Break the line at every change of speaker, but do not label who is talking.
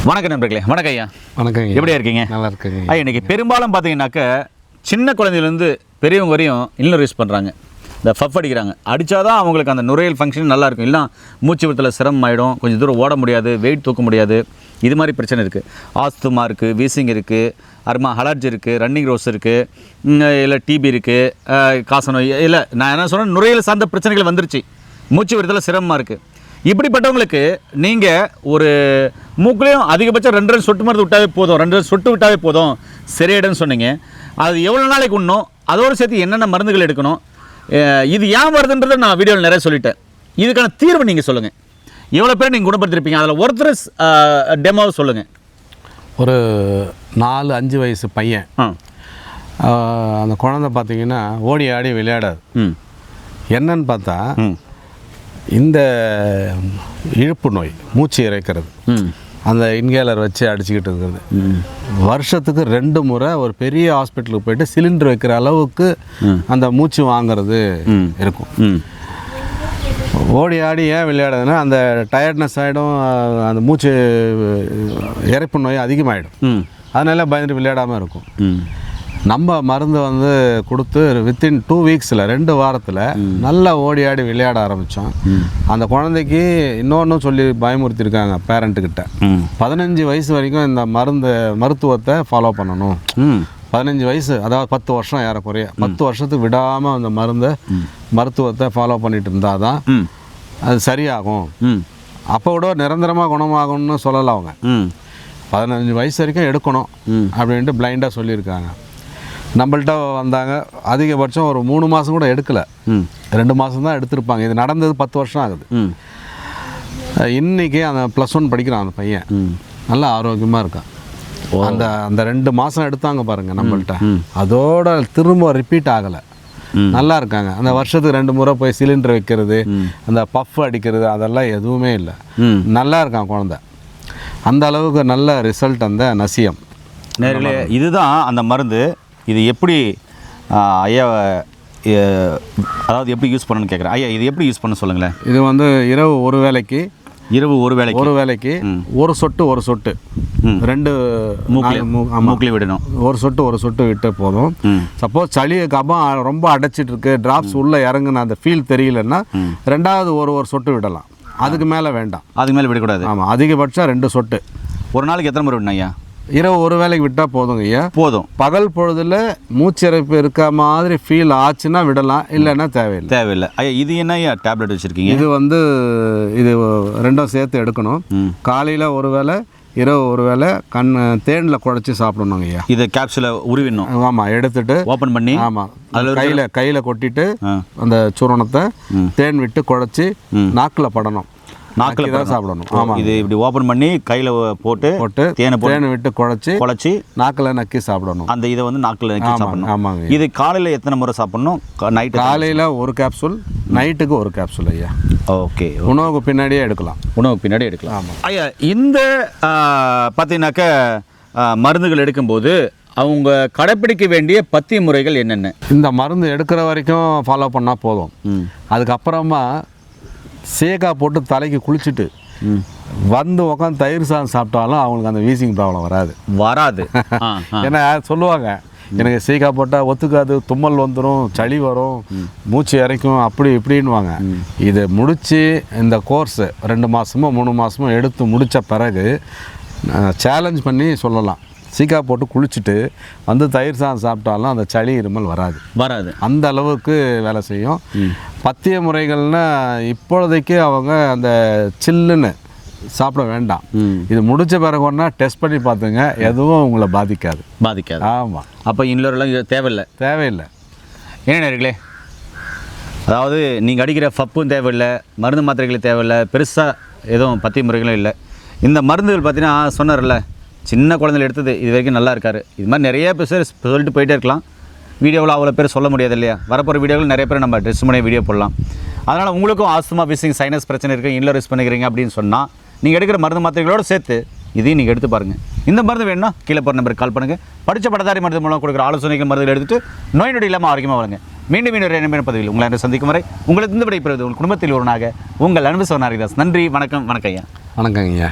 வணக்கம் நண்பர்களே. வணக்கம் ஐயா.
வணக்கம்.
எப்படி இருக்கீங்க?
நல்லா இருக்குங்க
ஐயா. இன்றைக்கி பெரும்பாலும் பார்த்தீங்கன்னாக்க சின்ன குழந்தையிலேருந்து பெரியவங்க வரையும் இன்னும் யூஸ் பண்ணுறாங்க. இந்த ஃபஃப் அடிக்கிறாங்க. அடித்தாதான் அவங்களுக்கு அந்த நுரையீரல் ஃபங்க்ஷன் நல்லாயிருக்கும். இல்லை மூச்சு விடத்தில் சிரமம் ஆகிடும், கொஞ்சம் தூரம் ஓட முடியாது, வெயிட் தூக்க முடியாது, இது மாதிரி பிரச்சனை இருக்குது. ஆஸ்துமா இருக்குது, வீசிங் இருக்குது, அருமா அலர்ஜி இருக்குது, ரன்னிங் ரோஸ் இருக்குது, இல்லை டிபி இருக்குது, காசநோய், இல்லை நான் என்ன சொல்கிறேன், நுரையீரல் சார்ந்த பிரச்சனைகள் வந்துருச்சு, மூச்சு விடத்தில் சிரமமாக இருக்குது. இப்படிப்பட்டவங்களுக்கு நீங்கள் ஒரு மூக்குலேயும் அதிகபட்சம் 2 சொட்டு மருந்து விட்டாவே போதும், 2 சொட்டு விட்டாவே போதும் சரியாயிடுன்னு சொன்னீங்க. அது எவ்வளோ நாளைக்கு உண்ணும், அதோடு சேர்த்து என்னென்ன மருந்துகள் எடுக்கணும், இது ஏன் வருதுன்றதை நான் வீடியோவில் நிறைய சொல்லிட்டேன். இதுக்கான தீர்வு நீங்கள் சொல்லுங்கள். எவ்வளோ பேர் நீங்கள் குணப்படுத்திருப்பீங்க, அதில் ஒருத்தர் டெமோவை சொல்லுங்கள்.
ஒரு 4-5 வயசு பையன், அந்த குழந்தை பார்த்தீங்கன்னா ஓடி ஆடி விளையாடாது. என்னன்னு பார்த்தா இந்த இழுப்பு நோய், மூச்சு இறைக்கிறது, அந்த இன்ஹேலர் வச்சு அடிச்சுக்கிட்டு இருக்கிறது, வருஷத்துக்கு 2 முறை ஒரு பெரிய ஹாஸ்பிட்டலுக்கு போயிட்டு சிலிண்டர் வைக்கிற அளவுக்கு அந்த மூச்சு வாங்கிறது இருக்கும். ஓடி ஆடி ஏன் விளையாடுதுன்னா அந்த டயர்ட்னஸ் ஆகிடும், அந்த மூச்சு இறைப்பு நோய் அதிகமாகிடும். அதனால பயந்துட்டு விளையாடாமல் இருக்கும். நம்ம மருந்து வந்து கொடுத்து வித்தின் 2 வீக்ஸில் 2 வாரத்தில் நல்லா ஓடி ஆடி விளையாட ஆரம்பித்தோம். அந்த குழந்தைக்கு இன்னொன்றும் சொல்லி பயமுறுத்தியிருக்காங்க பேரண்ட்டுக்கிட்ட, 15 வயசு வரைக்கும் இந்த மருத்துவத்தை ஃபாலோ பண்ணணும். 15 வயசு, அதாவது 10 வருஷம் ஏறக்குறைய 10 வருஷத்துக்கு விடாமல் அந்த மருத்துவத்தை ஃபாலோ பண்ணிட்டு இருந்தால் தான் அது சரியாகும். அப்போ விட நிரந்தரமாக குணமாகும்னு சொல்லலாம். அவங்க 15 வயசு வரைக்கும் எடுக்கணும் அப்படின்ட்டு பிளைண்டாக சொல்லியிருக்காங்க. நம்மள்கிட்ட வந்தாங்க, அதிகபட்சம் ஒரு 3 மாதம் கூட எடுக்கலை, 2 மாதம் தான் எடுத்திருப்பாங்க. இது நடந்தது 10 வருஷம் ஆகுது. இன்றைக்கி அந்த +1 படிக்கிறான் அந்த பையன், நல்லா ஆரோக்கியமாக இருக்கான். அந்த 2 மாதம் எடுத்தாங்க பாருங்கள் நம்மள்கிட்ட, அதோட திரும்ப ரிப்பீட் ஆகலை, நல்லா இருக்காங்க. அந்த வருஷத்துக்கு 2 முறை போய் சிலிண்டர் வைக்கிறது, அந்த பஃப் அடிக்கிறது, அதெல்லாம் எதுவுமே இல்லை, நல்லா இருக்கான் குழந்தை. அந்த அளவுக்கு நல்ல ரிசல்ட் அந்த நசியம்.
நேரில் இதுதான் அந்த மருந்து. இது எப்படி ஐயா, அதாவது எப்படி யூஸ் பண்ணணும்னு கேட்குறேன். ஐயா, இது எப்படி யூஸ் பண்ண சொல்லுங்களேன்.
இது வந்து இரவு ஒரு வேளைக்கு ஒரு சொட்டு 2
மூக்கில் விடணும்.
ஒரு சொட்டு விட்டு போதும். சப்போஸ் சளி கபம் ரொம்ப அடைச்சிட்டு இருக்கு, டிராப்ஸ் உள்ளே இறங்குன அந்த ஃபீல் தெரியலன்னா 2வது ஒரு சொட்டு விடலாம். அதுக்கு மேலே வேண்டாம்,
அதுக்கு மேலே விடக்கூடாது.
ஆமாம், அதிகபட்சம் 2 சொட்டு.
ஒரு நாளைக்கு எத்தனை முறை விடணும் ஐயா?
இரவு ஒரு வேளைக்கு விட்டால் போதுங்க ஐயா, போதும். பகல் பொழுதில் மூச்சிறைப்பு இருக்க மாதிரி ஃபீல் ஆச்சுன்னா விடலாம், இல்லைன்னா தேவையில்லை.
ஐயா, இது என்ன ஐயா டேப்லெட் வச்சுருக்கீங்க?
இது வந்து இது 2ம் சேர்த்து எடுக்கணும். காலையில் ஒரு வேளை, இரவு ஒரு வேளை தேனில் குழச்சி சாப்பிடணுங்க ஐயா.
இதை கேப்சூலை உருவிடணும்.
ஆமாம், எடுத்துட்டு ஓப்பன் பண்ணி, ஆமாம், அதில் கையில் கொட்டிட்டு அந்த சூரணத்தை தேன் விட்டு குழச்சி நாக்கில் படணும். நாக்கில் தான் சாப்பிடணும். ஆமாம்,
இது இப்படி ஓப்பன் பண்ணி கையில் போட்டு தேனை விட்டு குழச்சி நாக்கில் நக்கி சாப்பிடணும். அந்த இதை வந்து நாக்கில் நக்கி சாப்பிடணும். ஆமாங்க. இது காலையில் எத்தனை முறை சாப்பிடணும்? நைட்டு காலையில் ஒரு கேப்சூல், நைட்டுக்கு ஒரு கேப்சூல் ஐயா. ஓகே. உணவுக்கு பின்னாடியே எடுக்கலாம். ஆமாம் ஐயா. இந்த பார்த்தீங்கன்னாக்க மருந்துகள் எடுக்கும்போது அவங்க கடைப்பிடிக்க வேண்டிய பத்திய முறைகள் என்னென்ன? இந்த மருந்து எடுக்கிற வரைக்கும் ஃபாலோ பண்ணால் போதும். அதுக்கப்புறமா சேக்காய் போட்டு தலைக்கு குளிச்சுட்டு வந்து உட்காந்து தயிர் சாதம் சாப்பிட்டாலும் அவங்களுக்கு அந்த வீசிங் ப்ராப்ளம் வராது. ஏன்னா சொல்லுவாங்க, எனக்கு சீக்காய் போட்டால் ஒத்துக்காது, தும்மல் வந்துடும், சளி வரும், மூச்சு இறைக்கும், அப்படி இப்படின்வாங்க. இதை முடித்து இந்த கோர்ஸ் 2 மாதமோ 3 மாதமோ எடுத்து முடித்த பிறகு சேலஞ்ச் பண்ணி சொல்லலாம், சீக்காய் போட்டு குளிச்சுட்டு வந்து தயிர் சாதம் சாப்பிட்டாலும் அந்த சளி இருமல் வராது. அந்த அளவுக்கு வேலை செய்யும். பத்திய முறைகள்னால் இப்பொழுதைக்கு அவங்க அந்த சில்லுன்னு சாப்பிட வேண்டாம். இது முடிச்ச பிறகு ஒன்றா டெஸ்ட் பண்ணி பார்த்துங்க, எதுவும் உங்களை பாதிக்காது. ஆமாம். அப்போ இன்னொருலாம் தேவையில்லை. ஏன்னா நேர்களே, அதாவது நீங்கள் அடிக்கிற ஃபப்பும் தேவையில்லை, மருந்து மாத்திரைகள் தேவையில்லை, பெருசாக எதுவும் பத்திய முறைகளும் இல்லை. இந்த மருந்துகள் பார்த்தீங்கன்னா சொன்னார்ல, சின்ன குழந்தைகள் எடுத்தது இது வரைக்கும் நல்லா இருக்காரு. இது மாதிரி நிறைய பேர் சொல்லிட்டு போயிட்டே இருக்கலாம். வீடியோவில் அவ்வளோ பேர் சொல்ல முடியாது இல்லையா? வரப்போகிற வீடியோவில் நிறைய பேர் நம்ம ட்ரெஸ் பண்ணி வீடியோ போடலாம். அதனால் உங்களுக்கும் ஆஸ்துமா, வீசிங், சைனஸ் பிரச்சனை இருக்குது, இன்னும் யூஸ் பண்ணிக்கிறீங்க அப்படின்னு சொன்னால் நீங்கள் எடுக்கிற மருந்து மாத்திரைகளோடு சேர்த்து இதையும் நீங்கள் எடுத்து பாருங்கள். இந்த மருந்து வேணும்னா கீழே போகிற நம்பருக்கு கால் பண்ணுங்கள். படித்த பட்டதாரி மருந்து மூலம் கொடுக்குற ஆலோசனைகள் மருந்துகள் எடுத்துகிட்டு நோய் நொடி இல்லாமல் ஆரோக்கியமாக வருங்க. மீண்டும் என்ன பதிவில் உங்களை சந்திக்கும் வரை உங்களுக்கு இந்த விடைபெறுவது உங்கள் குடும்பத்தில் ஒருவனாக உங்கள் அன்பு சோனாரிதாஸ். நன்றி, வணக்கம். ஐயா.
வணக்கங்க ஐயா.